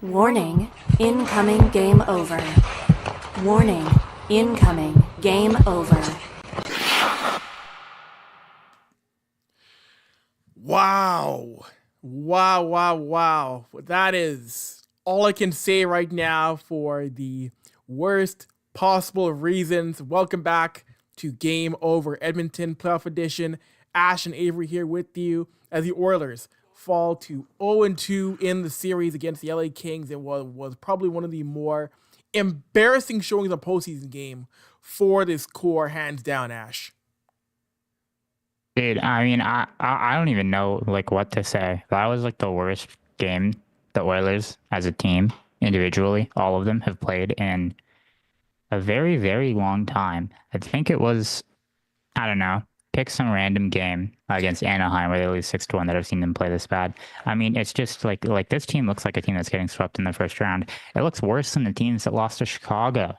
Warning, incoming game over. Warning, incoming game over. Wow. Wow. That is all I can say right now for the worst possible reasons. Welcome back to Game Over Edmonton Playoff Edition. Ash and Avry here with you as the Oilers fall to 0-2 in the series against the LA Kings. It was probably one of the more embarrassing showings of postseason game for this core, hands down, Ash. Dude, I mean, I don't even know what to say. That was the worst game the Oilers as a team, individually, all of them have played in a very, very long time. I think it was, I don't know, pick some random game against Anaheim where they lose 6-1 that I've seen them play this bad. I mean, it's just like this team looks like a team that's getting swept in the first round. It looks worse than the teams that lost to Chicago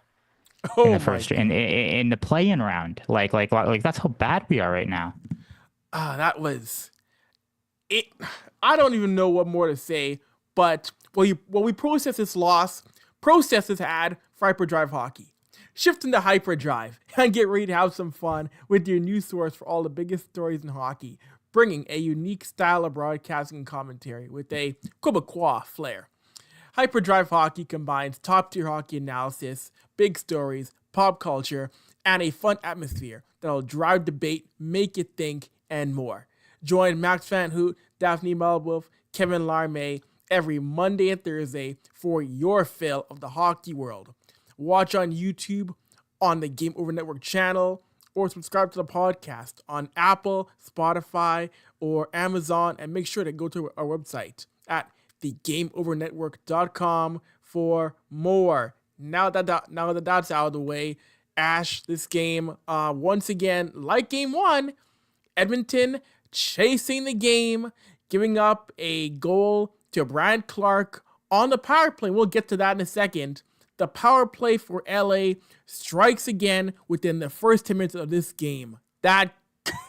in the first in the play-in round. Like that's how bad we are right now. That was it. I don't even know what more to say, but while we process this loss, process this ad for Hyperdrive Hockey. Shift into Hyperdrive and get ready to have some fun with your new source for all the biggest stories in hockey, bringing a unique style of broadcasting and commentary with a Quebecois flair. Hyperdrive Hockey combines top-tier hockey analysis, big stories, pop culture, and a fun atmosphere that'll drive debate, make you think, and more. Join Max Van Hoot, Daphne Malwolf, Kevin Larmay every Monday and Thursday for your fill of the hockey world. Watch on YouTube, on the Game Over Network channel, or subscribe to the podcast on Apple, Spotify, or Amazon, and make sure to go to our website at thegameovernetwork.com for more. Now that that's out of the way, Ash, this game, once again, like Game 1, Edmonton chasing the game, giving up a goal to Brad Clark on the power play. We'll get to that in a second. The power play for LA strikes again within the first 10 minutes of this game. That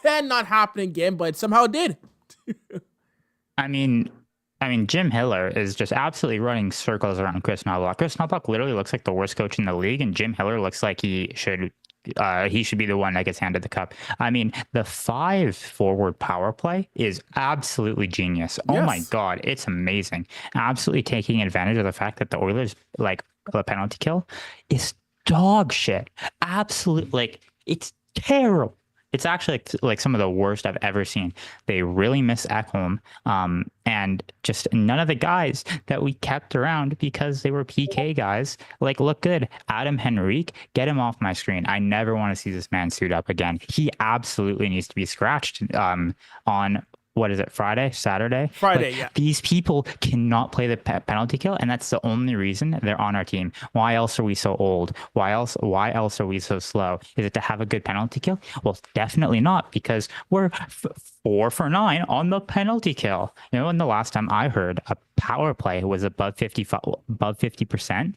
cannot happen again, but somehow did. I mean, Jim Hiller is just absolutely running circles around Chris Knoblauch. Chris Knoblauch literally looks like the worst coach in the league, and Jim Hiller looks like he should be the one that gets handed the cup. I mean, the 5-forward power play is absolutely genius. Oh my God, it's amazing. Absolutely taking advantage of the fact that the Oilers, the penalty kill is dog shit. Absolutely, it's terrible. It's actually like some of the worst I've ever seen. They really miss Ekholm, and just none of the guys that we kept around because they were PK guys look good. Adam Henrique, get him off my screen. I never want to see this man suit up again. He absolutely needs to be scratched on. What is it? Saturday? Yeah. These people cannot play the penalty kill, and that's the only reason they're on our team. Why else are we so old? Why else are we so slow? Is it to have a good penalty kill? Well, definitely not, because we're 4 for 9 on the penalty kill. You know, and the last time I heard a power play was above 50%,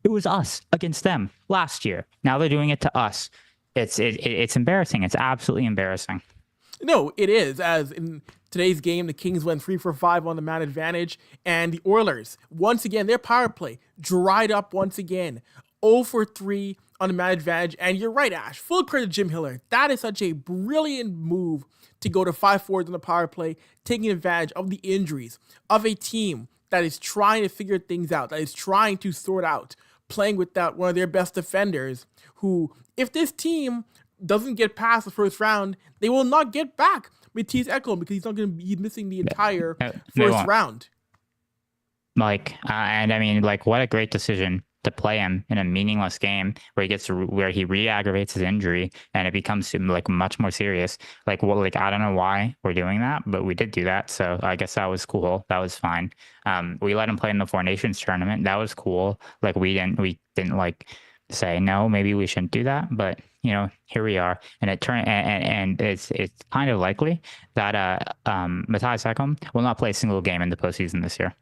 it was us against them last year. Now they're doing it to us. It's embarrassing. It's absolutely embarrassing. No, it is. As in today's game, the Kings went 3 for 5 on the man advantage, and the Oilers, once again, their power play dried up once again. 0 for 3 on the man advantage, and you're right, Ash. Full credit to Jim Hiller. That is such a brilliant move to go to 5 forwards on the power play, taking advantage of the injuries of a team that is trying to figure things out, that is trying to sort out, playing without one of their best defenders, who, if this team doesn't get past the first round, they will not get back Mattias Ekholm because he's missing the entire first round. And I mean, what a great decision to play him in a meaningless game where he re-aggravates his injury and it becomes much more serious. I don't know why we're doing that, but we did do that. So I guess that was cool. That was fine. We let him play in the Four Nations tournament. That was cool. We didn't say no, maybe we shouldn't do that, but here we are, and it's kind of likely that Mattias Ekholm will not play a single game in the postseason this year.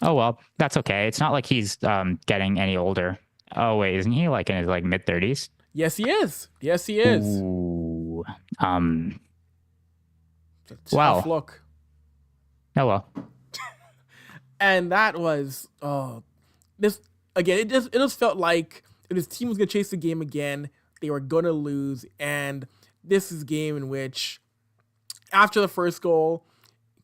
Oh well, that's okay. It's not like he's getting any older. Oh wait, isn't he in his mid-30s? Yes, he is. Ooh. Tough look. Oh well. And that was this again. It just felt like if his team was gonna chase the game again, they were gonna lose. And this is a game in which after the first goal,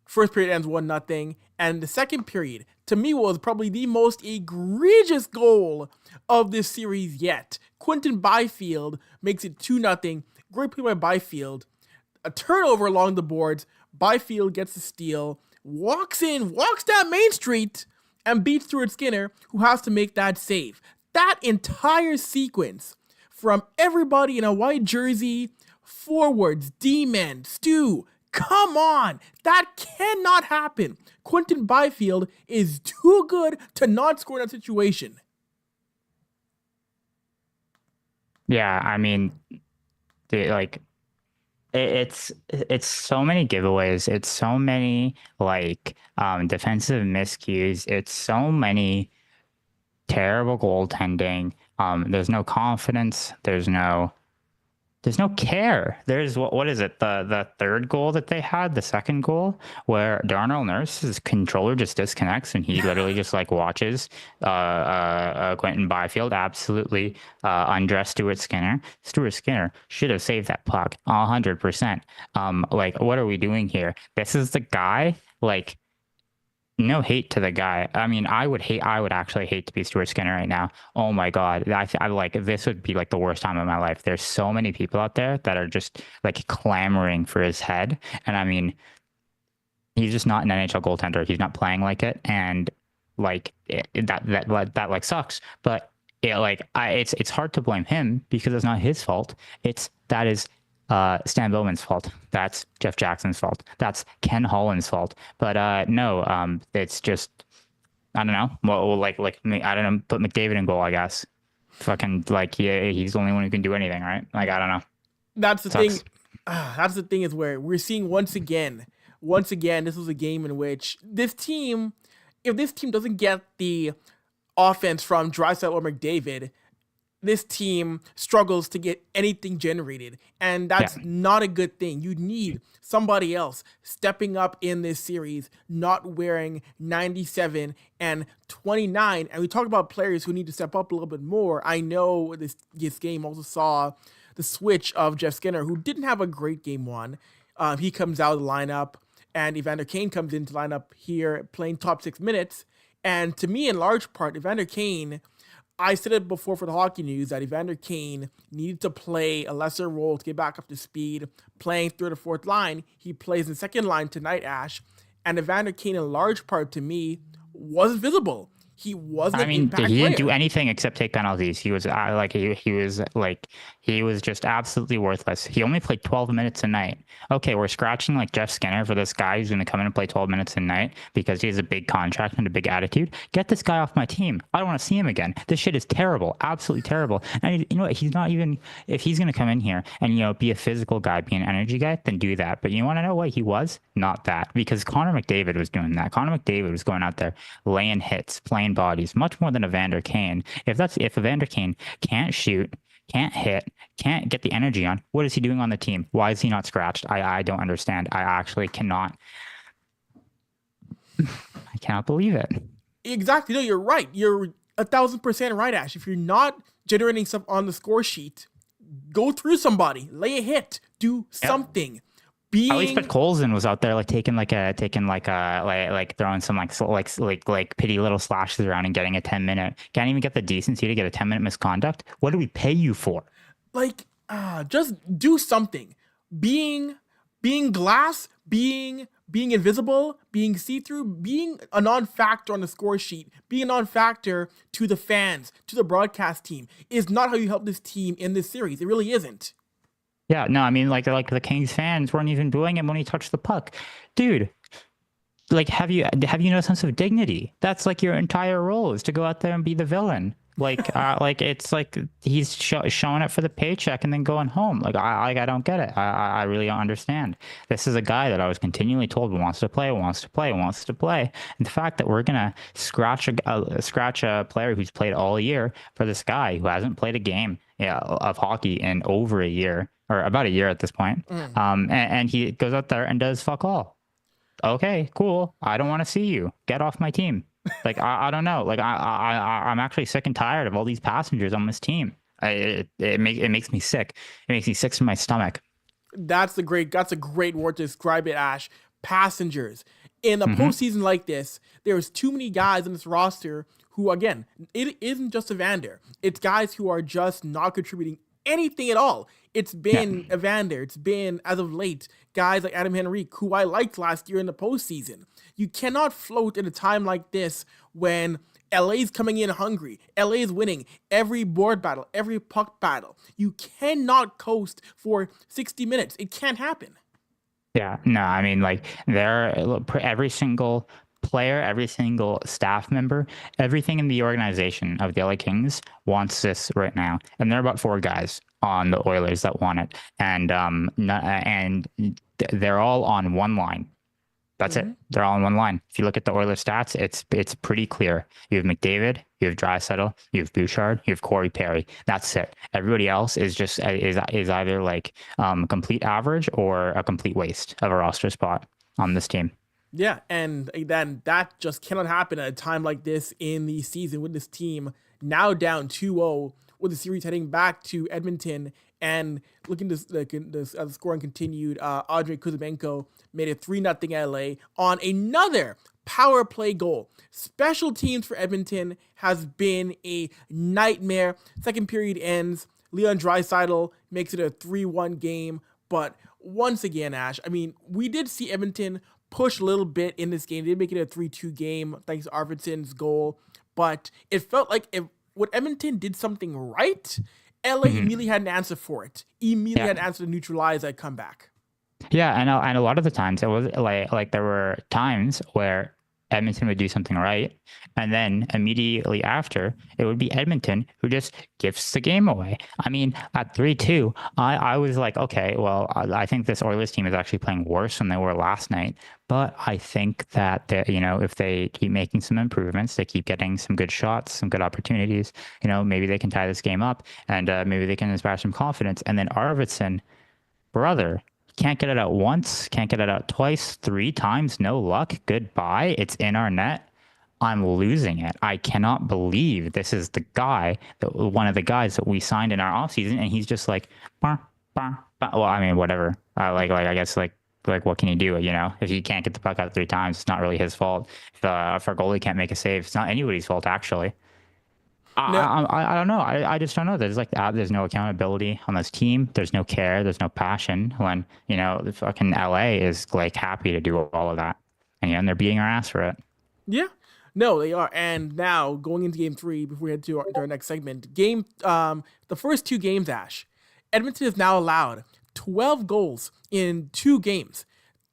first period ends 1-0, and the second period to me was probably the most egregious goal of this series yet. Quinton Byfield makes it 2-0. Great play by Byfield. A turnover along the boards. Byfield gets the steal, walks down Main Street, and beats Stuart Skinner, who has to make that save. That entire sequence from everybody in a white jersey, forwards, D-men, Stu, come on! That cannot happen. Quinton Byfield is too good to not score in that situation. Yeah, I mean, dude, like it's so many giveaways. It's so many like defensive miscues. It's so many terrible goaltending. There's no confidence. There's no care. There's what is it? The third goal that they had, the second goal, where Darnell Nurse's controller just disconnects and he literally just like watches Quentin Byfield absolutely undress Stuart Skinner. Stuart Skinner should have saved that puck 100%. Like, what are we doing here? This is the guy, like, no hate to the guy. I mean, I would actually hate to be Stuart Skinner right now. Oh my God. I like, this would be like the worst time of my life. There's so many people out there that are just like clamoring for his head. And I mean, he's just not an NHL goaltender. He's not playing like it. And like that like sucks. But it's hard to blame him because it's not his fault. That is Stan Bowman's fault. That's Jeff Jackson's fault. That's Ken Holland's fault. But no, it's just, I don't know. Well, like I don't know. Put McDavid in goal, I guess. Fucking like he's the only one who can do anything, right? Like, I don't know. That's the thing. That's the thing is where we're seeing once again. This was a game in which this team, if this team doesn't get the offense from Draisaitl or McDavid, this team struggles to get anything generated. And that's not a good thing. You need somebody else stepping up in this series, not wearing 97 and 29. And we talk about players who need to step up a little bit more. I know this game also saw the switch of Jeff Skinner, who didn't have a great game one. He comes out of the lineup, and Evander Kane comes into lineup here, playing top 6 minutes. And to me, in large part, Evander Kane, I said it before for the Hockey News that Evander Kane needed to play a lesser role to get back up to speed, playing third or fourth line. He plays in second line tonight, Ash. And Evander Kane, in large part, to me, wasn't visible. He wasn't. I mean, he didn't do anything except take penalties. He was he was just absolutely worthless. He only played 12 minutes a night. Okay, we're scratching like Jeff Skinner for this guy who's going to come in and play 12 minutes a night because he has a big contract and a big attitude. Get this guy off my team. I don't want to see him again. This shit is terrible, absolutely terrible. And you know what? He's not even, if he's going to come in here and be a physical guy, be an energy guy, then do that. But you want to know what he was? Not that, because Connor McDavid was doing that. Connor McDavid was going out there laying hits, playing bodies, much more than Evander Kane. If Evander Kane can't shoot, can't hit, can't get the energy on, what is he doing on the team? Why is he not scratched? I don't understand. I actually cannot. I cannot believe it. Exactly. No, you're right. You're 1,000% right, Ash. If you're not generating stuff on the score sheet, go through somebody, lay a hit, do something. At least, but Colson was out there taking throwing some like pitty little slashes around and getting a 10-minute. Can't even get the decency to get a 10-minute misconduct. What do we pay you for? Just do something. Being glass, being invisible, being see-through, being a non-factor on the score sheet, being a non-factor to the fans, to the broadcast team is not how you help this team in this series. It really isn't. Yeah, no, I mean, like the Kings fans weren't even booing him when he touched the puck. Dude, have you no sense of dignity? That's like your entire role is to go out there and be the villain. It's like he's showing up for the paycheck and then going home. I don't get it. I really don't understand. This is a guy that I was continually told wants to play. And the fact that we're gonna scratch a player who's played all year for this guy who hasn't played a game of hockey in over a year, or about a year at this point, and he goes out there and does fuck all. Okay, cool. I don't want to see you. Get off my team. Like I don't know. Like I'm actually sick and tired of all these passengers on this team. It makes me sick. It makes me sick to my stomach. That's a great word to describe it, Ash. Passengers. In a Hmm. postseason like this, there's too many guys in this roster who, again, it isn't just Evander. It's guys who are just not contributing anything at all. It's Yeah. been Evander. It's been, as of late, guys like Adam Henrique, who I liked last year in the postseason. You cannot float in a time like this when LA's coming in hungry. LA's winning every board battle, every puck battle. You cannot coast for 60 minutes. It can't happen. Yeah, no, I mean, like, every single player, every single staff member, everything in the organization of the LA Kings wants this right now. And there are about 4 guys on the Oilers that want it. And they're all on one line. That's it. They're all on one line. If you look at the Oilers stats, it's pretty clear. You have McDavid, you have Draisaitl, you have Bouchard, you have Corey Perry. That's it. Everybody else is just is either like complete average or a complete waste of a roster spot on this team. Yeah, and then that just cannot happen at a time like this in the season with this team now down 2-0 with the series heading back to Edmonton. And looking to the scoring continued, Andrei Kuzmenko made it 3-0 LA on another power play goal. Special teams for Edmonton has been a nightmare. Second period ends. Leon Draisaitl makes it a 3-1 game. But once again, Ash, I mean, we did see Edmonton push a little bit in this game. They did make it a 3-2 game thanks to Arvidsson's goal. But it felt like when Edmonton did something right, LA immediately had an answer for it. Immediately had an answer to neutralize that comeback. Yeah, and a lot of the times it was like there were times where Edmonton would do something right, and then immediately after it would be Edmonton who just gives the game away. I mean, at 3-2, I was like, okay, well, I think this Oilers team is actually playing worse than they were last night. But I think that if they keep making some improvements, they keep getting some good shots, some good opportunities, maybe they can tie this game up, and maybe they can inspire some confidence. And then Arvidsson, brother, can't get it out once, can't get it out twice, 3 times, no luck. Goodbye. It's in our net. I'm losing it. I cannot believe this is the guy, one of the guys that we signed in our offseason, and he's just like, bah, bah, bah. Well, I mean, whatever. I guess like what can he do? If he can't get the puck out 3 times, it's not really his fault. If our goalie can't make a save, it's not anybody's fault actually. I don't know. I just don't know. There's no accountability on this team. There's no care. There's no passion when, the fucking LA is like happy to do all of that. And they're beating our ass for it. Yeah. No, they are. And now going into game 3, before we head to our next segment, the first 2 games, Ash, Edmonton is now allowed 12 goals in 2 games.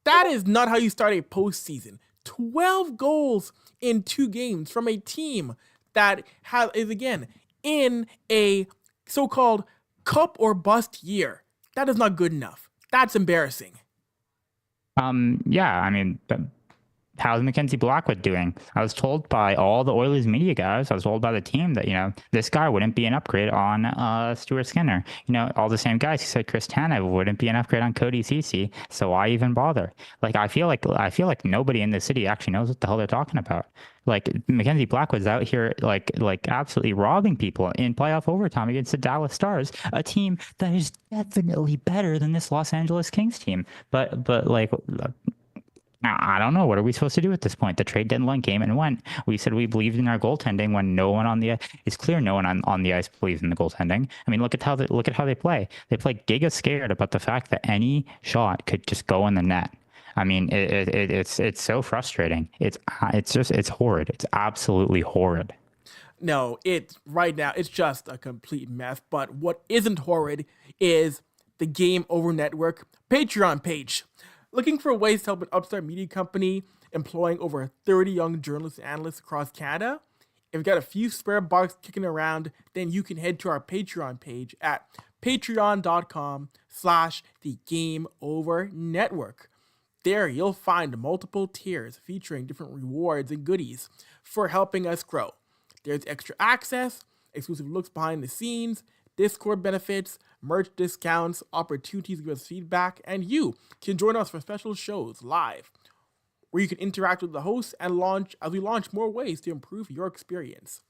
That is not how you start a postseason. 12 goals in 2 games from a team that is again in a so-called cup or bust year. That is not good enough. That's embarrassing. Yeah, I mean, how's Mackenzie Blackwood doing? I was told by all the Oilers media guys, I was told by the team that, this guy wouldn't be an upgrade on Stuart Skinner. All the same guys who said Chris Tanev wouldn't be an upgrade on Cody Ceci. So why even bother? Like, I feel like nobody in the city actually knows what the hell they're talking about. Like, Mackenzie Blackwood's out here like absolutely robbing people in playoff overtime against the Dallas Stars, a team that is definitely better than this Los Angeles Kings team. But like, I don't know. What are we supposed to do at this point? The trade deadline came and went. We said we believed in our goaltending when no one on the it's clear no one on the ice believes in the goaltending. I mean, look at how they play. They play giga scared about the fact that any shot could just go in the net. I mean, it's so frustrating. It's horrid. It's absolutely horrid. No, right now it's just a complete mess. But what isn't horrid is the Game Over Network Patreon page. Looking for ways to help an upstart media company employing over 30 young journalists and analysts across Canada? If you've got a few spare bucks kicking around, then you can head to our Patreon page at patreon.com/the Game Over Network. There you'll find multiple tiers featuring different rewards and goodies for helping us grow. There's extra access, exclusive looks behind the scenes, Discord benefits, merch discounts, opportunities to give us feedback, and you can join us for special shows live where you can interact with the hosts and we launch more ways to improve your experience.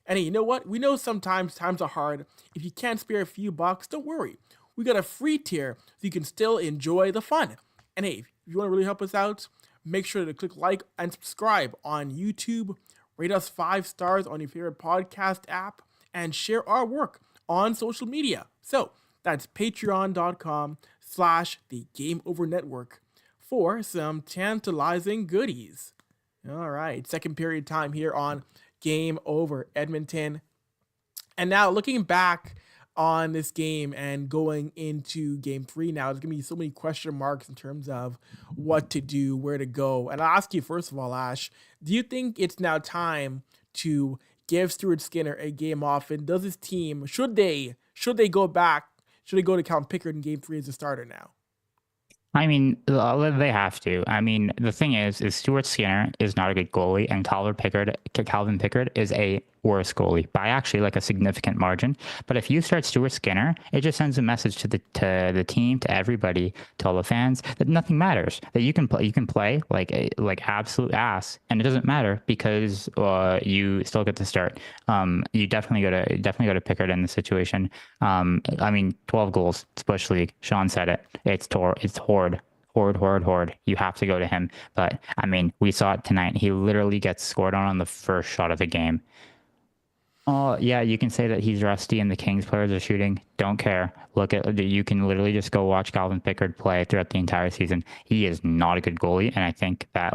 And hey, you know what? We know sometimes times are hard. If you can't spare a few bucks, don't worry. We got a free tier so you can still enjoy the fun. And hey, if you want to really help us out, make sure to click like and subscribe on YouTube, rate us 5 stars on your favorite podcast app, and share our work on social media. So that's patreon.com/the Game Over Network for some tantalizing goodies. All right, second period time here on Game Over Edmonton. And now looking back on this game and going into game 3 now, there's going to be so many question marks in terms of what to do, where to go. And I'll ask you first of all, Ash, do you think it's now time to give Stuart Skinner a game off? And does his team, should they go back, should they go to Calvin Pickard in game 3 as a starter now? I mean, they have to. I mean, the thing is Stuart Skinner is not a good goalie, and Calvin Pickard is a worse goalie by actually like a significant margin. But if you start Stuart Skinner, it just sends a message to the team, to everybody, to all the fans that nothing matters. That you can play like absolute ass, and it doesn't matter because you still get to start. You definitely go to Pickard in this situation. I mean, 12 goals. It's Bush League. Sean said it. It's horde. You have to go to him. But I mean, we saw it tonight. He literally gets scored on the first shot of the game. Oh yeah, you can say that he's rusty and the Kings players are shooting. Don't care. You can literally just go watch Calvin Pickard play throughout the entire season. He is not a good goalie, and I think that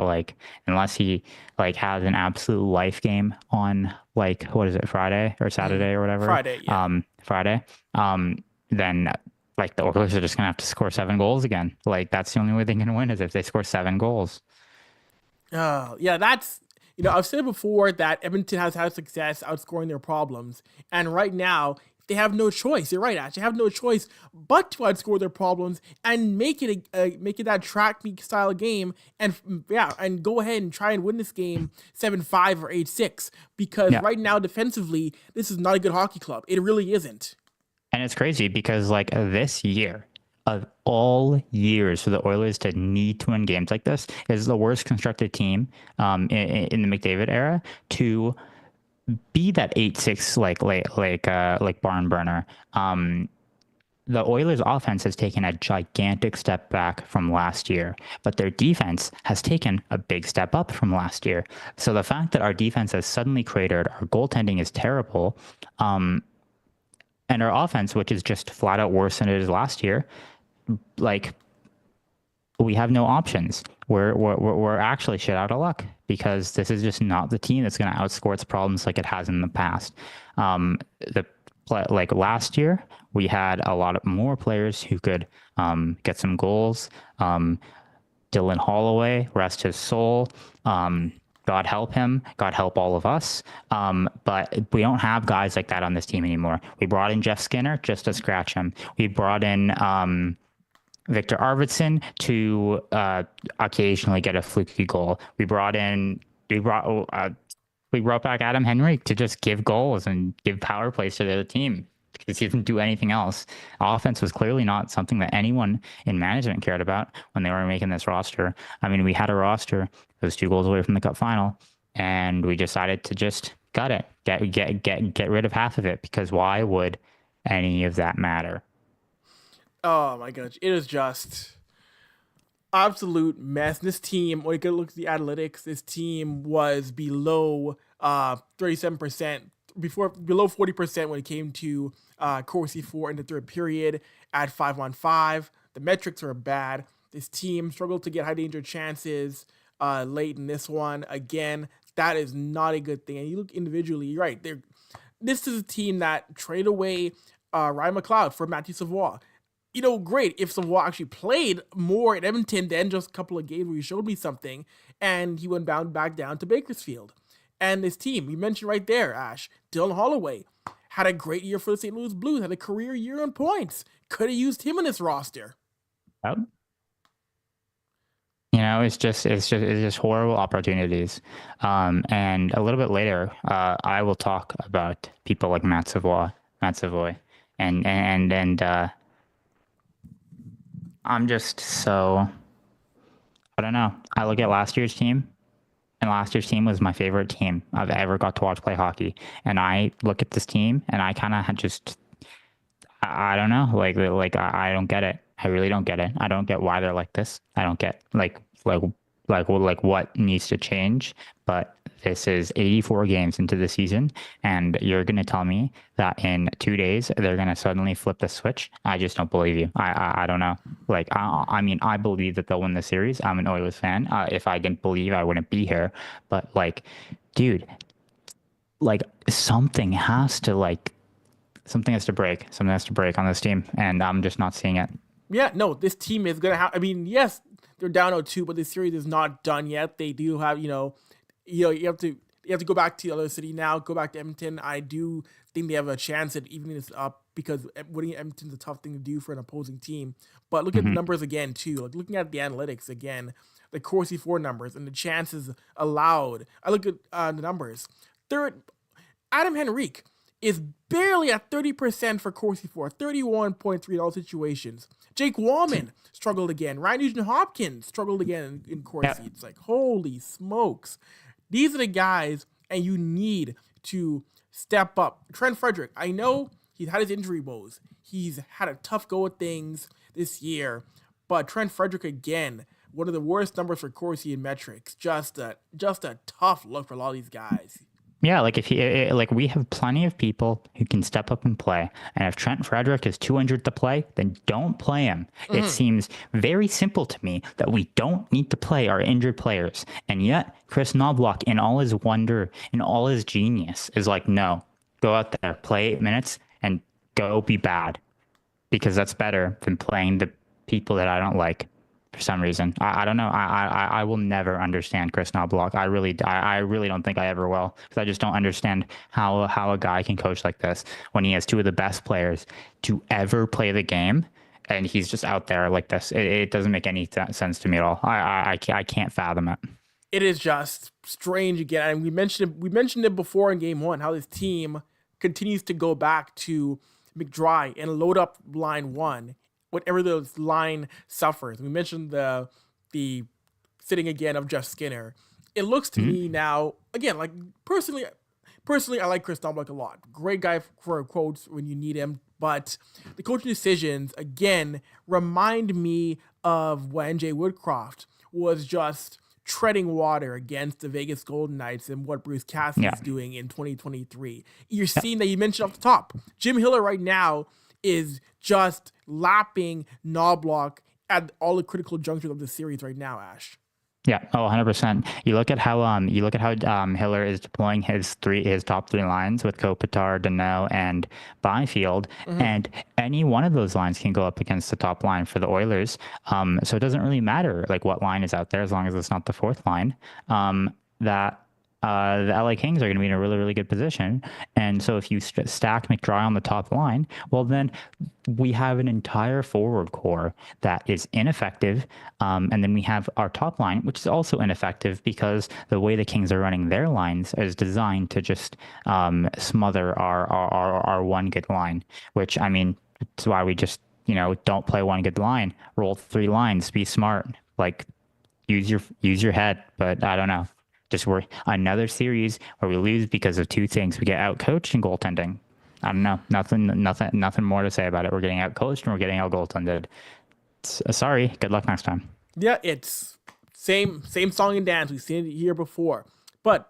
unless he has an absolute life game on what is it, Friday or Saturday or whatever? Friday, yeah. Friday. Then the Oilers are just gonna have to score 7 goals again. That's the only way they can win is if they score 7 goals. Yeah, that's, I've said before that Edmonton has had success outscoring their problems, and right now they have no choice. You're right, Ash. They have no choice but to outscore their problems and make it that track meet style game, and go ahead and try and win this game 7-5 or 8-6. Because right now defensively, this is not a good hockey club. It really isn't. And it's crazy because this year, of all years for the Oilers to need to win games like this, is the worst constructed team in the McDavid era to be that 8-6 like barn burner. The Oilers offense has taken a gigantic step back from last year, but their defense has taken a big step up from last year. So the fact that our defense has suddenly cratered, our goaltending is terrible, and our offense, which is just flat out worse than it is last year, we have no options. We're actually shit out of luck because this is just not the team that's going to outscore its problems like it has in the past. Last year, we had a lot of more players who could get some goals. Dylan Holloway, rest his soul. God help him. God help all of us. But we don't have guys like that on this team anymore. We brought in Jeff Skinner just to scratch him. We brought in Victor Arvidsson to occasionally get a fluky goal. We brought back Adam Henrique to just give goals and give power plays to the other team because he didn't do anything else. Offense was clearly not something that anyone in management cared about when they were making this roster. I mean, we had a roster that was 2 goals away from the Cup final, and we decided to just gut it, get rid of half of it, because why would any of that matter? Oh my gosh, it is just absolute mess. This team, when you look at the analytics, this team was below 37%, below 40% when it came to Corsi 4 in the third period at 5-on-5. The metrics are bad. This team struggled to get high danger chances late in this one. Again, that is not a good thing. And you look individually, you're right. This is a team that traded away Ryan McLeod for Matthew Savoie. Great if Savoie actually played more at Edmonton than just a couple of games where he showed me something, and he went back down to Bakersfield. And this team, you mentioned right there, Ash, Dylan Holloway had a great year for the St. Louis Blues, had a career year on points. Could have used him in this roster. Yep. It's just horrible opportunities. And a little bit later, I will talk about people like Matt Savoie, and I'm just so I don't know. I look at last year's team, and last year's team was my favorite team I've ever got to watch play hockey. And I look at this team, and I kind of just, I don't know, I don't get it. I really don't get it. I don't get why they're like this. I don't get what needs to change. But this is 84 games into the season, and you're gonna tell me that in 2 days they're gonna suddenly flip the switch? I just don't believe you. I don't know. I mean, I believe that they'll win the series. I'm an Oilers fan. If I didn't believe, I wouldn't be here. But dude, something has to break. Something has to break on this team, and I'm just not seeing it. Yeah, no, this team is gonna have. I mean, yes, they're down 0-2, but this series is not done yet. They do have, you have to go back to the other city now. Go back to Edmonton. I do think they have a chance at evening this up because winning Edmonton's a tough thing to do for an opposing team. But look at the numbers again too. Like looking at the analytics again, the Corsi 4 numbers and the chances allowed. I look at the numbers. Third, Adam Henrique is barely at 30% for Corsi 4, 31.3 in all situations. Jake Wallman struggled again. Ryan Nugent-Hopkins struggled again in Corsi. Yep. It's like, holy smokes. These are the guys, and you need to step up. Trent Frederick, I know he's had his injury woes. He's had a tough go at things this year, but Trent Frederick again, one of the worst numbers for Corsi in metrics. Just a tough look for a lot of these guys. Yeah, we have plenty of people who can step up and play. And if Trent Frederick is too injured to play, then don't play him. It seems very simple to me that we don't need to play our injured players. And yet, Chris Knobloch, in all his wonder, in all his genius, is like, no, go out there, play 8 minutes, and go be bad. Because that's better than playing the people that I don't like. For some reason, I don't know. I will never understand Chris Knobloch. I really don't think I ever will, because I just don't understand how a guy can coach like this when he has two of the best players to ever play the game, and he's just out there like this. It doesn't make any sense to me at all. I can't fathom it. It is just strange again. And we mentioned it before in game one, how this team continues to go back to McDry and load up line one. Whatever those line suffers. We mentioned the sitting again of Jeff Skinner. It looks to me now, again, like personally, I like Chris Knobloch a lot. Great guy for quotes when you need him. But the coaching decisions, again, remind me of when Jay Woodcroft was just treading water against the Vegas Golden Knights and what Bruce Cassidy is doing in 2023. You're seeing that you mentioned off the top. Jim Hiller right now is just lapping Knobloch at all the critical junctures of the series right now, Ash. Yeah, 100%. You look at how Hiller is deploying his top three lines with Kopitar, Danault, and Byfield, and any one of those lines can go up against the top line for the Oilers. So it doesn't really matter what line is out there as long as it's not the fourth line. The LA Kings are going to be in a really, really good position. And so if you stack McDry on the top line, well, then we have an entire forward core that is ineffective. And then we have our top line, which is also ineffective because the way the Kings are running their lines is designed to just smother our one good line, which, I mean, it's why we just, don't play one good line. Roll 3 lines, be smart, use your head. But I don't know. Just we're another series where we lose because of 2 things. We get outcoached and goaltending. I don't know. Nothing more to say about it. We're getting outcoached and we're getting out goaltended. Sorry. Good luck next time. Yeah, it's same song and dance. We've seen it here before. But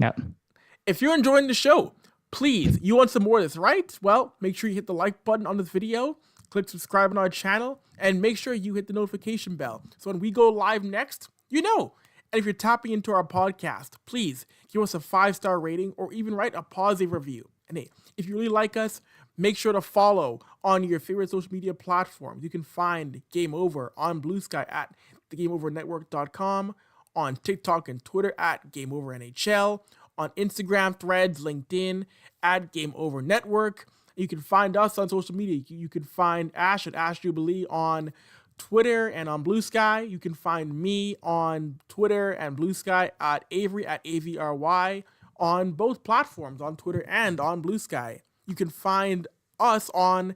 if you're enjoying the show, please, you want some more of this, right? Well, make sure you hit the like button on this video, click subscribe on our channel, and make sure you hit the notification bell. So when we go live next, you know. And if you're tapping into our podcast, please give us a 5-star rating or even write a positive review. And hey, if you really like us, make sure to follow on your favorite social media platforms. You can find Game Over on Blue Sky at thegameovernetwork.com, on TikTok and Twitter at Game Over NHL, on Instagram, Threads, LinkedIn at Game Over Network. You can find us on social media. You can find Ash at Ash Jubilee on Twitter and on Blue Sky. You can find me on Twitter and Blue Sky at Avry at AVRY on both platforms, on Twitter and on Blue Sky. You can find us on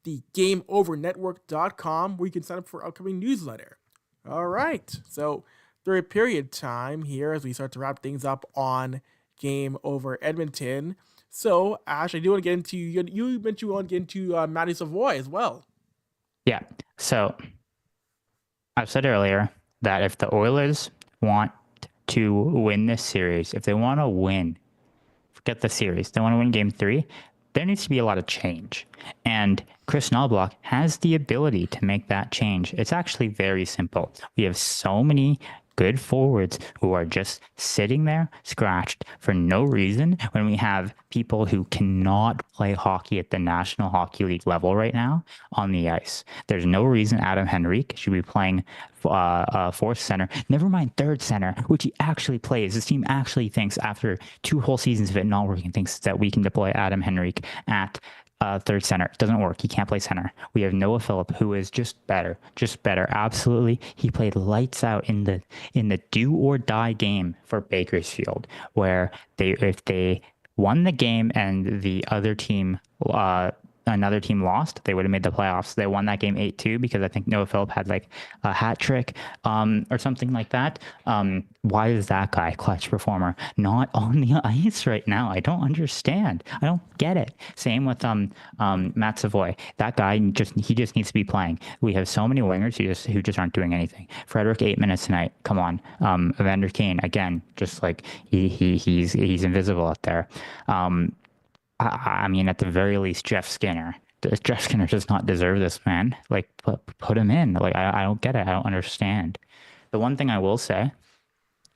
the GameOverNetwork.com where you can sign up for our upcoming newsletter. All right. So third period time here as we start to wrap things up on Game Over Edmonton. So, Ash, I do want to get into you mentioned you want to get into Matty Savoy as well. Yeah. So I've said earlier that if the Oilers want to win this series, if they want to win, forget the series, they want to win game 3, there needs to be a lot of change. And Chris Knoblauch has the ability to make that change. It's actually very simple. We have so many good forwards who are just sitting there scratched for no reason when we have people who cannot play hockey at the National Hockey League level right now on the ice. There's no reason Adam Henrique should be playing fourth center, never mind third center, which he actually plays. This team actually thinks, after 2 whole seasons of it not working, thinks that we can deploy Adam Henrique at third center. It doesn't work. He can't play center. We have Noah Phillip, who is just better. Absolutely. He played lights out in the do or die game for Bakersfield, where if they won the game and the other team another team lost, they would have made the playoffs. They won that game 8-2 because I think Noah Phillip had like a hat trick or something like that. Why is that guy, clutch performer, not on the ice right now? I don't understand. I don't get it. Same with Matt Savoy. That guy just needs to be playing. We have so many wingers who just aren't doing anything. Frederick, 8 minutes tonight. Come on. Evander Kane, again, just like he's invisible out there. I mean, at the very least, Jeff Skinner. Jeff Skinner does not deserve this, man. Like, put him in. Like, I don't get it. I don't understand. The one thing I will say,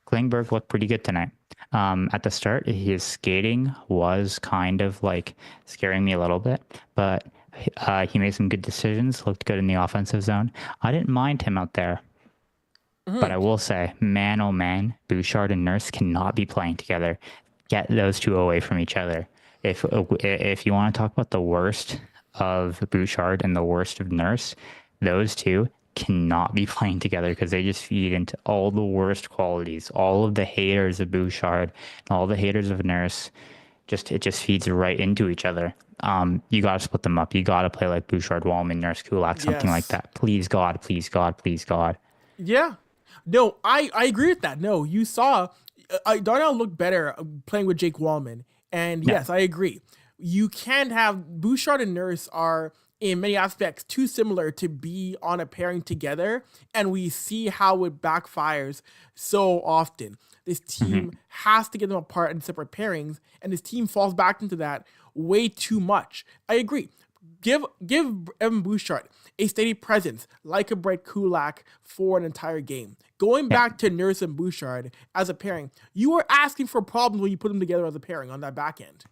Klingberg looked pretty good tonight. At the start, his skating was kind of like scaring me a little bit, but he made some good decisions, looked good in the offensive zone. I didn't mind him out there. Mm-hmm. But I will say, man, oh man, Bouchard and Nurse cannot be playing together. Get those two away from each other. If you want to talk about the worst of Bouchard and the worst of Nurse, those two cannot be playing together because they just feed into all the worst qualities. All of the haters of Bouchard and all the haters of Nurse, it just feeds right into each other. You got to split them up. You got to play like Bouchard, Wallman, Nurse, Kulak, something like that. Please God, please God, please God. Yeah. No, I agree with that. No, you saw Darnell looked better playing with Jake Wallman. And yes, I agree. You can't have Bouchard and Nurse are in many aspects too similar to be on a pairing together. And we see how it backfires so often. This team has to get them apart in separate pairings. And this team falls back into that way too much. I agree. Give Evan Bouchard a steady presence like a Brett Kulak for an entire game. Going back to Nurse and Bouchard as a pairing, you are asking for problems when you put them together as a pairing on that back end.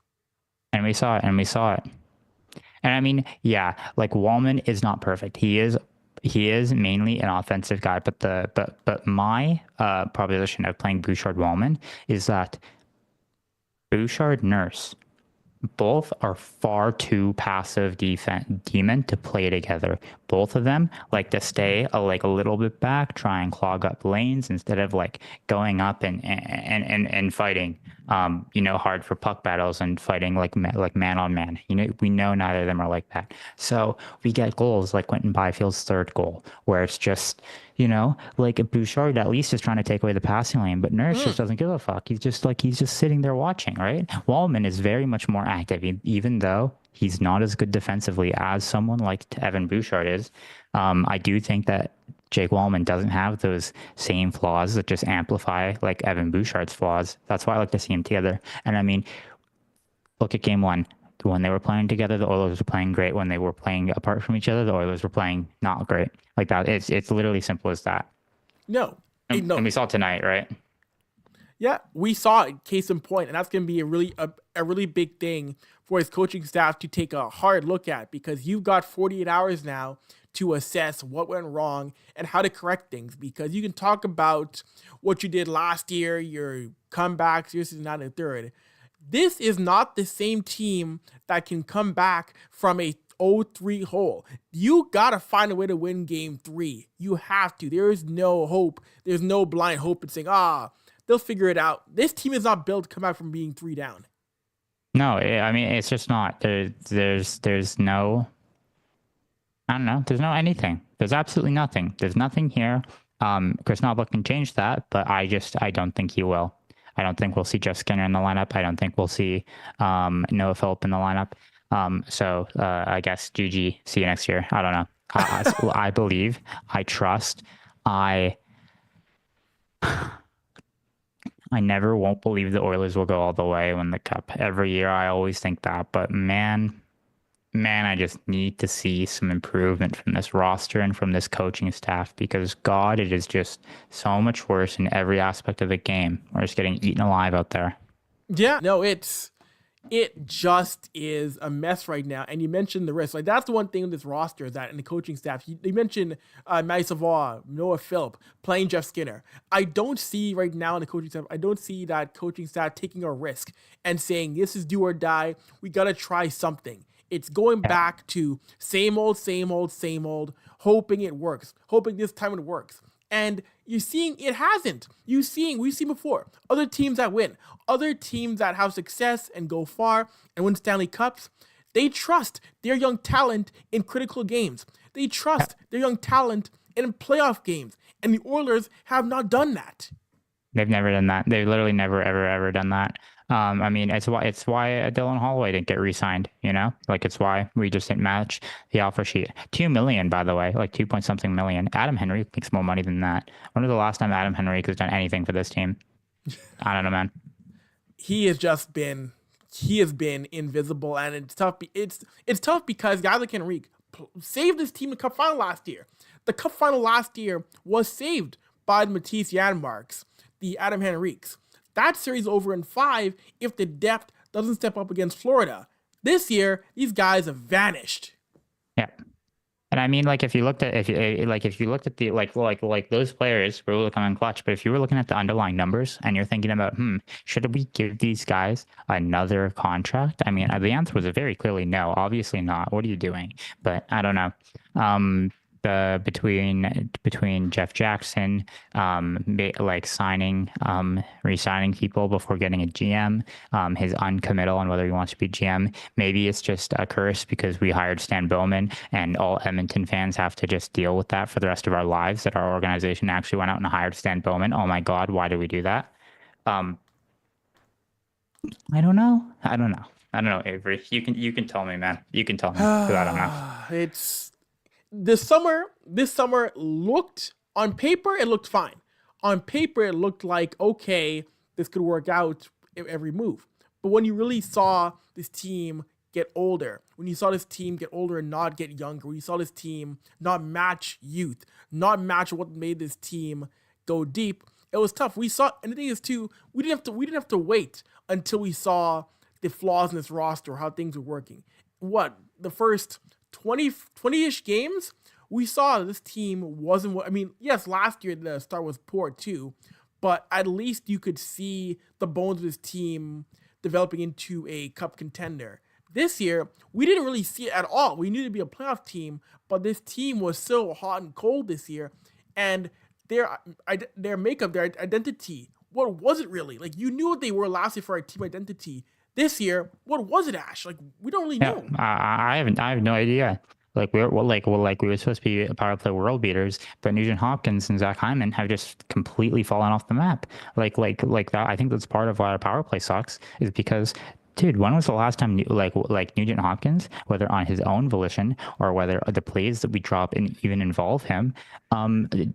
And we saw it. And I mean, yeah, like Wallman is not perfect. He is mainly an offensive guy, but my proposition of playing Bouchard Wallman is that Bouchard Nurse both are far too passive demon to play together. Both of them like to stay a little bit back, try and clog up lanes instead of like going up and fighting, hard for puck battles and fighting like man on man. We know neither of them are like that. So we get goals like Quentin Byfield's third goal, where it's just, like Bouchard at least is trying to take away the passing lane, but Nurse just doesn't give a fuck. He's just sitting there watching, right? Wallman is very much more active, even though he's not as good defensively as someone like Evan Bouchard is. I do think that Jake Wallman doesn't have those same flaws that just amplify like Evan Bouchard's flaws. That's why I like to see him together. And I mean, look at game 1. When they were playing together, the Oilers were playing great. When they were playing apart from each other, the Oilers were playing not great. Like that. It's literally simple as that. No. And we saw tonight, right? Yeah, we saw it, case in point, and that's going to be a really big thing for his coaching staff to take a hard look at, because you've got 48 hours now to assess what went wrong and how to correct things, because you can talk about what you did last year, your comebacks, your season 9 and third. This is not the same team that can come back from a 0-3 hole. You got to find a way to win game 3. You have to. There is no hope. There's no blind hope in saying, they'll figure it out. This team is not built to come back from being 3 down. No, I mean, it's just not. There's no, I don't know. There's no anything. There's absolutely nothing. There's nothing here. Chris Knoblauch can change that, but I don't think he will. I don't think we'll see Jeff Skinner in the lineup. I don't think we'll see Noah Phillip in the lineup. So I guess GG. See you next year. I don't know. I believe. I trust. I never won't believe the Oilers will go all the way win the cup. Every year I always think that, but man, I just need to see some improvement from this roster and from this coaching staff because God, it is just so much worse in every aspect of the game. We're just getting eaten alive out there. Yeah, no, it just is a mess right now. And you mentioned the risk. Like, that's the one thing with this roster is that in the coaching staff, they mentioned Matty Savoie, Noah Phillip, playing Jeff Skinner. I don't see right now in the coaching staff, I don't see that coaching staff taking a risk and saying, this is do or die. We got to try something. It's going back to same old, hoping it works, hoping this time it works. And you're seeing it hasn't. We've seen before, other teams that win, other teams that have success and go far and win Stanley Cups, they trust their young talent in critical games. They trust their young talent in playoff games. And the Oilers have not done that. They've never done that. They've literally never, ever done that. I mean, it's why Dylan Holloway didn't get re-signed, you know? Like, it's why we just didn't match the offer sheet. $2 million, by the way, like 2 point something million. Adam Henrique makes more money than that. When was the last time Adam Henrique has done anything for this team? I don't know, man. He has been invisible, and it's tough. It's tough because guys like Henrique saved this team in the Cup final last year. The Cup final last year was saved by the Matisse Janmarks, the Adam Henriques. That series over in 5 if the depth doesn't step up against Florida. This year, these guys have vanished. Yeah. And I mean, like, if you looked at the like those players were really coming clutch, but if you were looking at the underlying numbers and you're thinking about, should we give these guys another contract? I mean, the answer was very clearly no. Obviously not. What are you doing? But I don't know. Between Jeff Jackson, re-signing people before getting a GM, his uncommittal on whether he wants to be GM. Maybe it's just a curse because we hired Stan Bowman and all Edmonton fans have to just deal with that for the rest of our lives, that our organization actually went out and hired Stan Bowman. Oh my God, why did we do that? I don't know, Avery. You can tell me, man. You can tell me, because I don't know. It's this summer looked, on paper, it looked fine. On paper, it looked like, okay, this could work out every move. But when you really saw this team get older, when you saw this team get older and not get younger, when you saw this team not match youth, not match what made this team go deep, it was tough. We saw, and the thing is too, we didn't have to wait until we saw the flaws in this roster, how things were working. The first 20-ish games, we saw this team wasn't what, I mean, yes, last year the start was poor too, but at least you could see the bones of this team developing into a cup contender. This year, we didn't really see it at all. We knew to be a playoff team, but this team was so hot and cold this year, and their makeup, their identity, what was it really? Like, you knew what they were last year for our team identity. This year, what was it, Ash? Like, we don't really know. I have no idea. Like, we were supposed to be a power play world beaters, but Nugent Hopkins and Zach Hyman have just completely fallen off the map. Like that. I think that's part of why our power play sucks, is because, dude, when was the last time Nugent Hopkins, whether on his own volition or whether the plays that we drop and even involve him,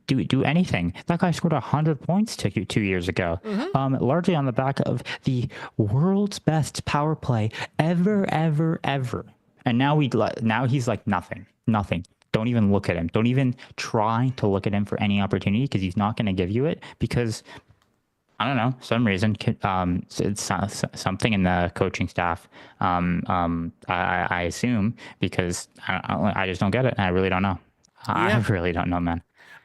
do anything? That guy scored 100 points 2 years ago, largely on the back of the world's best power play ever. And now he's like nothing. Don't even look at him. Don't even try to look at him for any opportunity, because he's not going to give you it, because I don't know, some reason, it's something in the coaching staff. I assume, because I just don't get it. I really don't know. I really don't know, man.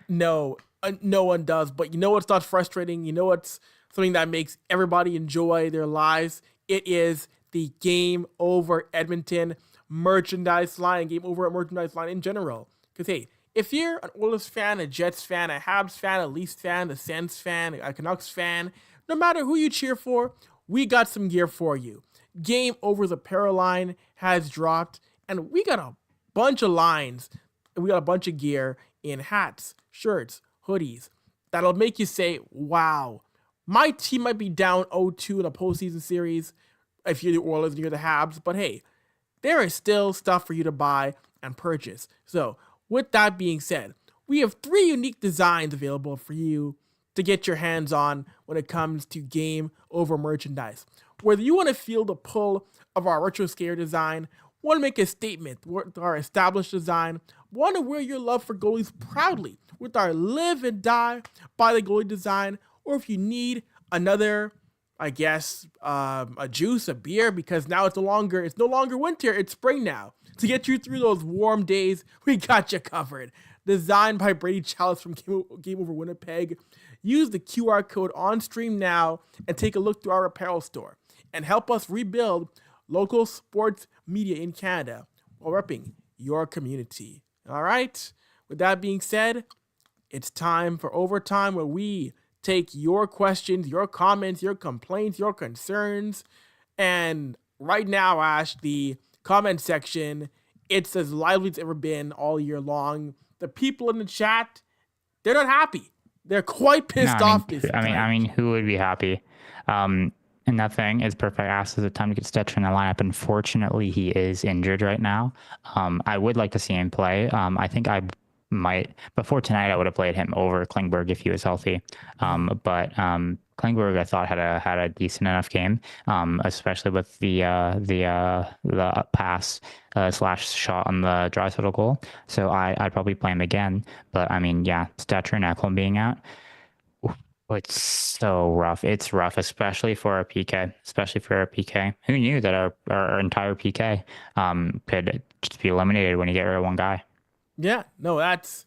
No, no one does. But you know what's not frustrating? You know what's something that makes everybody enjoy their lives? It is the Game Over Edmonton merchandise line, Game Over merchandise line in general. Because, hey, if you're an Oilers fan, a Jets fan, a Habs fan, a Leafs fan, a Sens fan, a Canucks fan, no matter who you cheer for, we got some gear for you. Game Over's Apparel line has dropped, and we got a bunch of lines. We got a bunch of gear in hats, shirts, hoodies that'll make you say, wow, my team might be down 0-2 in a postseason series if you're the Oilers and you're the Habs, but hey, there is still stuff for you to buy and purchase. So with that being said, we have 3 unique designs available for you to get your hands on when it comes to Game Over merchandise. Whether you want to feel the pull of our retro skater design, want to make a statement with our established design, want to wear your love for goalies proudly with our live and die by the goalie design, or if you need another, I guess, a juice, a beer, because now it's no longer winter, it's spring now. To get you through those warm days, we got you covered. Designed by Brady Chalice from Game Over Winnipeg. Use the QR code on stream now and take a look through our apparel store and help us rebuild local sports media in Canada while repping your community. All right? With that being said, it's time for Overtime, where we take your questions, your comments, your complaints, your concerns. And right now, Ash, the comment section, it's as lively as it's ever been all year long. The people in the chat, they're not happy. They're quite pissed off this time. I mean, who would be happy? And nothing is perfect. Asks is the time to get Stetcher in the lineup. Unfortunately, he is injured right now. I would like to see him play. I think I might, before tonight, I would have played him over Klingberg if he was healthy. But Klingberg, I thought, had a decent enough game, especially with the pass slash shot on the Draisaitl goal. So I'd probably play him again. But I mean, yeah, Stetcher and Ekholm being out, it's so rough. It's rough, especially for our PK. Who knew that our entire PK could just be eliminated when you get rid of one guy? Yeah, no, that's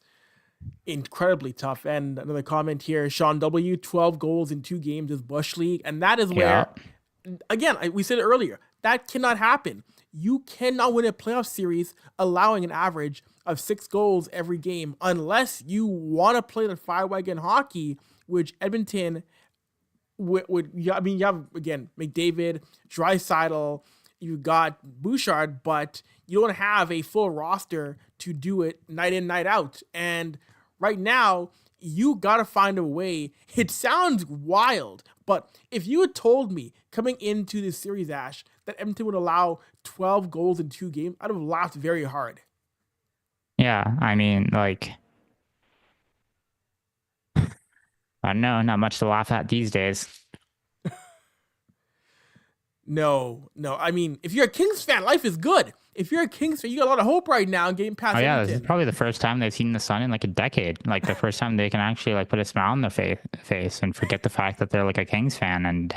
incredibly tough. And another comment here, Sean W, 12 goals in 2 games is Bush League. And that is where, again, we said it earlier, that cannot happen. You cannot win a playoff series allowing an average of 6 goals every game unless you want to play the fire wagon hockey, which Edmonton would you have, again, McDavid, Draisaitl, you got Bouchard, but you don't have a full roster to do it night in, night out. And right now, you got to find a way. It sounds wild, but if you had told me coming into this series, Ash, that Edmonton would allow 12 goals in 2 games, I'd have laughed very hard. Yeah, I mean, like, I don't know, not much to laugh at these days. No. I mean, if you're a Kings fan, life is good. If you're a Kings fan, you got a lot of hope right now getting past yeah, Edmonton. This is probably the first time they've seen the sun in like a decade. Like the first time they can actually like put a smile on their face and forget the fact that they're like a Kings fan and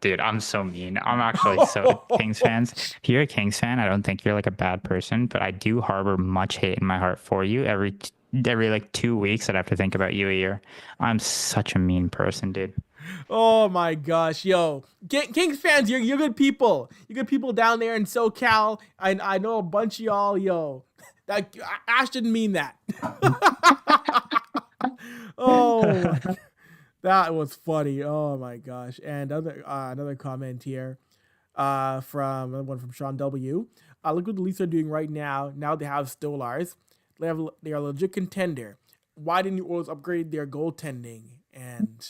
dude, I'm so mean. I'm actually so Kings fans. If you're a Kings fan, I don't think you're like a bad person, but I do harbor much hate in my heart for you. Every like 2 weeks I'd have to think about you a year. I'm such a mean person, dude. Oh my gosh, yo, Kings fans, you're good people. You're good people down there in SoCal. I know a bunch of y'all, yo. That Ash didn't mean that. Oh, that was funny. Oh my gosh. And another comment here, from another one from Sean W. Look what the Leafs are doing right now. Now they have Stolars. They are a legit contender. Why didn't the Oilers upgrade their goaltending? And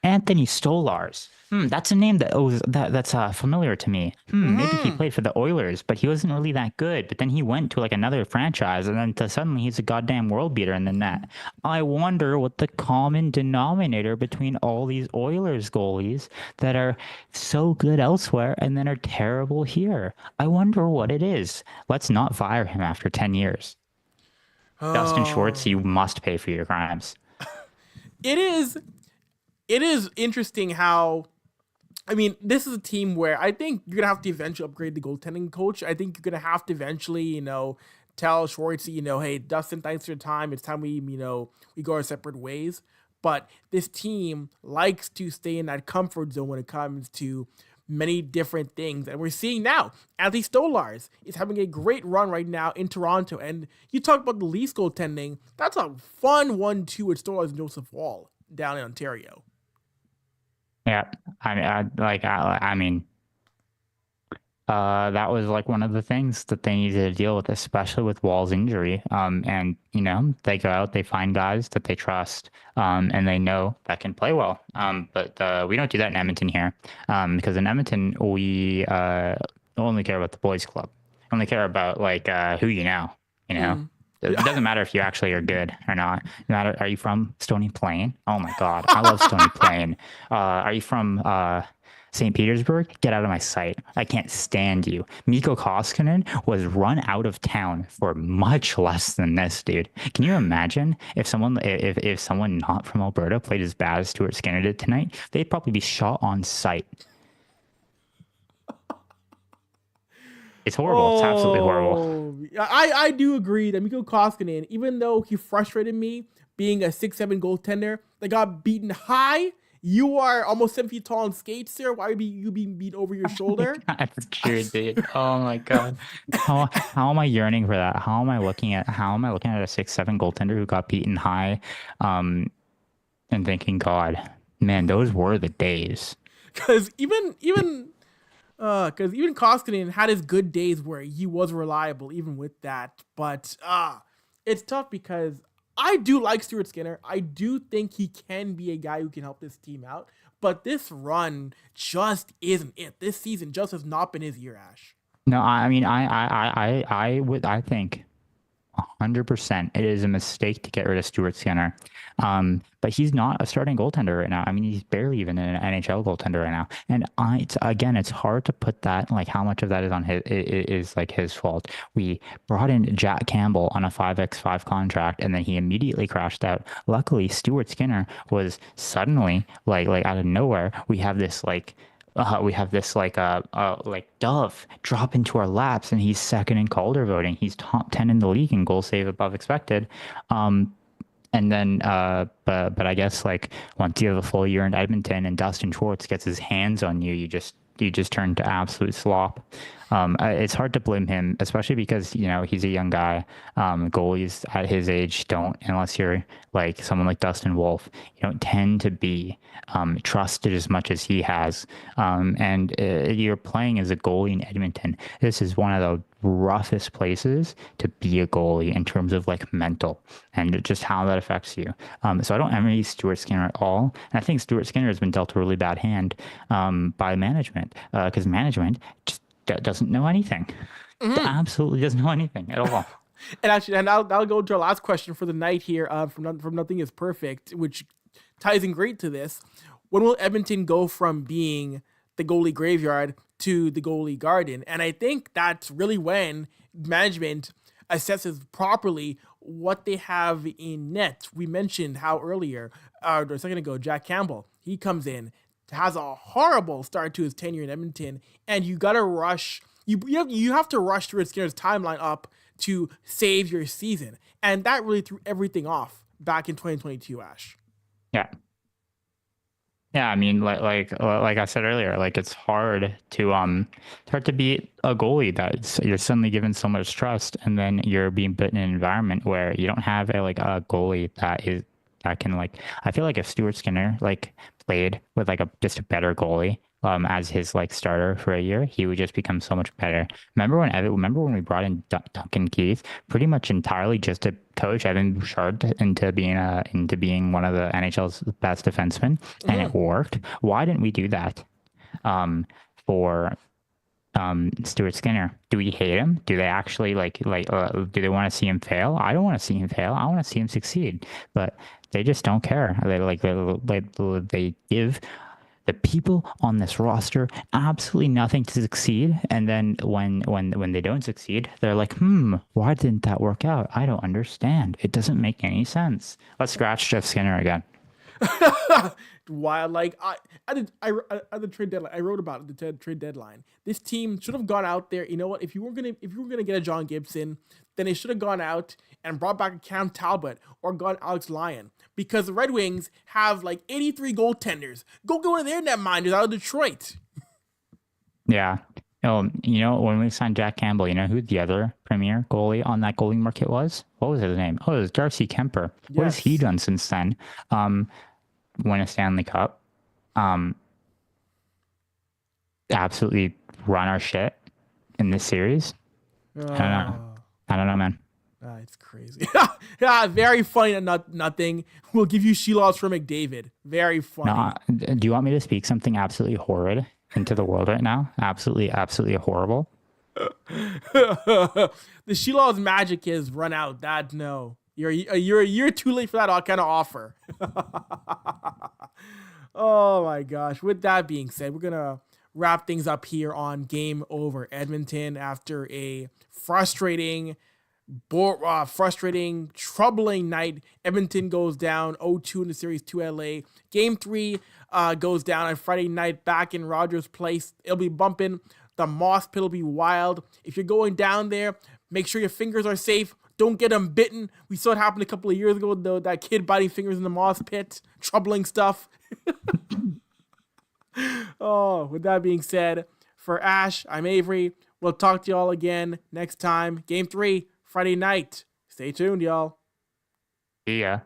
Anthony Stolars. That's a name that's familiar to me. Maybe he played for the Oilers, but he wasn't really that good. But then he went to like another franchise, and then suddenly he's a goddamn world beater in the net. I wonder what the common denominator between all these Oilers goalies that are so good elsewhere and then are terrible here. I wonder what it is. Let's not fire him after 10 years. Dustin Schwartz, you must pay for your crimes. It is interesting how, I mean, this is a team where I think you're going to have to eventually upgrade the goaltending coach. I think you're going to have to eventually, tell Schwartz, hey, Dustin, thanks for your time. It's time we go our separate ways. But this team likes to stay in that comfort zone when it comes to many different things. And we're seeing now, Anthony Stolars is having a great run right now in Toronto. And you talk about the Leafs goaltending. That's a fun 1-2 with Stolars and Joseph Woll down in Ontario. Yeah, I mean, That was like one of the things that they needed to deal with, especially with Wall's injury. And they go out, they find guys that they trust, and they know that can play well. But we don't do that in Edmonton here, because in Edmonton we only care about the boys' club. Only care about like who you know. You know, Mm. it Yeah. doesn't matter if you actually are good or not. No matter, are you from Stony Plain? Oh my God, I love Stony Plain. Are you from St. Petersburg? Get out of my sight. I can't stand you. Mikko Koskinen was run out of town for much less than this, dude. Can you imagine if someone not from Alberta played as bad as Stuart Skinner did tonight? They'd probably be shot on sight. It's horrible. It's absolutely horrible. I do agree that Mikko Koskinen, even though he frustrated me being a 6'7" goaltender that got beaten high, you are almost 7 feet tall on skates, sir. Why are you being beat over your shoulder? That's true, dude. Oh my God. How am I yearning for that? How am I looking at a 6'7" goaltender who got beaten high, and thinking, God, man, those were the days. Because even Koskinen had his good days where he was reliable, even with that. But it's tough because I do like Stuart Skinner. I do think he can be a guy who can help this team out. But this run just isn't it. This season just has not been his year, Ash. No, I mean, I think 100% it is a mistake to get rid of Stuart Skinner. But he's not a starting goaltender right now. I mean, he's barely even an NHL goaltender right now. And it's hard to put that, like, how much of that is on is like his fault. We brought in Jack Campbell on a 5x5 contract, and then he immediately crashed out. Luckily, Stuart Skinner was suddenly like out of nowhere. We have this like Dove drop into our laps, and he's second in Calder voting. He's top 10 in the league in goal save above expected. And then, but I guess like once you have a full year in Edmonton and Dustin Schwartz gets his hands on you, you just turn to absolute slop. It's hard to blame him, especially because he's a young guy. Goalies at his age don't, unless you're like someone like Dustin Wolf, you don't tend to be trusted as much as he has. And you're playing as a goalie in Edmonton. This is one of the roughest places to be a goalie in terms of like mental and just how that affects you. So I don't envy Stuart Skinner at all. And I think Stuart Skinner has been dealt a really bad hand by management, because management just doesn't know anything. Absolutely doesn't know anything at all. And actually, and I'll go to our last question for the night here. From Nothing Is Perfect, which ties in great to this. When will Edmonton go from being the goalie graveyard to the goalie garden? And I think that's really when management assesses properly what they have in net. We mentioned how earlier, a second ago, Jack Campbell, he comes in, has a horrible start to his tenure in Edmonton, and you gotta rush. You have to rush Stuart Skinner's timeline up to save your season, and that really threw everything off back in 2022. Ash. Yeah. Yeah, I mean, like I said earlier, like it's hard to beat a goalie that you're suddenly given so much trust, and then you're being put in an environment where you don't have a goalie that can like. I feel like if Stuart Skinner like played with like just a better goalie as his like starter for a year, he would just become so much better. Remember when we brought in Duncan Keith pretty much entirely just to coach Evan Bouchard into being one of the NHL's best defensemen, and it worked. Why didn't we do that for Stuart Skinner? Do we hate him? Do they actually do they want to see him fail? I don't want to see him fail. I want to see him succeed. But they just don't care. They give the people on this roster absolutely nothing to succeed, and then when they don't succeed, they're like, why didn't that work out? I don't understand. It doesn't make any sense. Let's scratch Jeff Skinner again. Why? Like at the trade deadline, I wrote about it. The trade deadline. This team should have gone out there. You know what? If you were gonna get a John Gibson, then they should have gone out and brought back a Cam Talbot or gone Alex Lyon, because the Red Wings have like 83 goaltenders. Go into their netminders out of Detroit. Yeah. When we signed Jack Campbell, you know who the other premier goalie on that goalie market was? What was his name? Oh, it was Darcy Kemper. What has he done since then? Win a Stanley Cup. Absolutely run our shit. in this series. I don't know, man. It's crazy. Yeah, very funny and nothing. We'll give you Shelops for McDavid. Very funny. No, do you want me to speak something absolutely horrid into the world right now? Absolutely horrible. The Shelops magic is run out. That no. You're a year too late for that kind of offer. Oh my gosh. With that being said, we're going to wrap things up here on Game Over Edmonton after a frustrating, troubling night. Edmonton goes down 0-2 in the series to LA. Game 3 goes down on Friday night back in Rogers Place. It'll be bumping. The moss pit will be wild. If you're going down there, make sure your fingers are safe. Don't get them bitten. We saw it happen a couple of years ago, though, that kid biting fingers in the moss pit. Troubling stuff. Oh, with that being said, for Ash, I'm Avery. We'll talk to y'all again next time. Game 3, Friday night. Stay tuned, y'all. Yeah.